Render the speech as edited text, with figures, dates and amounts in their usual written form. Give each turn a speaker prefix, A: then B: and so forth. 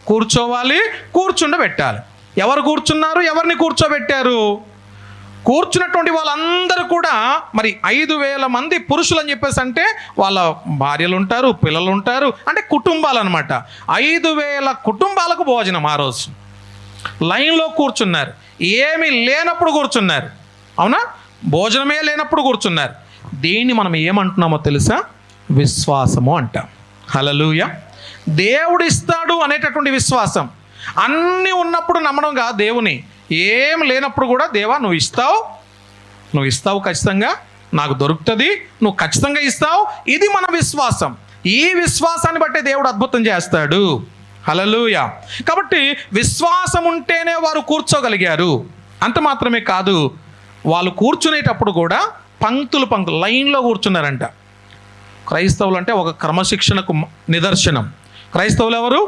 A: కూర్చోవాలి, కూర్చుండబెట్టాలి. ఎవరు కూర్చున్నారు, ఎవరిని కూర్చోబెట్టారు? కూర్చున్నటువంటి వాళ్ళందరూ కూడా మరి 5,000 మంది పురుషులు అని చెప్పేసి అంటే వాళ్ళ భార్యలు ఉంటారు, పిల్లలు ఉంటారు, అంటే కుటుంబాలు అనమాట. 5,000 కుటుంబాలకు భోజనం ఆ రోజు. లైన్లో కూర్చున్నారు, ఏమీ లేనప్పుడు కూర్చున్నారు. అవునా? భోజనమే లేనప్పుడు కూర్చున్నారు. దీన్ని మనం ఏమంటున్నామో తెలుసా? విశ్వాసము అంటాం. హల్లెలూయా. దేవుడు ఇస్తాడు అనేటటువంటి విశ్వాసం. అన్నీ ఉన్నప్పుడు నమ్మడం కాదు దేవుని. ఏం లేనప్పుడు కూడా దేవా నువ్వు ఇస్తావు ఖచ్చితంగా, నాకు దొరుకుతుంది, నువ్వు ఖచ్చితంగా ఇస్తావు. ఇది మన విశ్వాసం. ఈ విశ్వాసాన్ని బట్టే దేవుడు అద్భుతం చేస్తాడు. హల్లెలూయా. కాబట్టి విశ్వాసం ఉంటేనే వారు కూర్చోగలిగారు. అంత మాత్రమే కాదు, వాళ్ళు కూర్చునేటప్పుడు కూడా పంక్తులు లైన్లో కూర్చున్నారంట. క్రైస్తవులు అంటే ఒక క్రమశిక్షణకు నిదర్శనం. క్రైస్తవులు ఎవరు?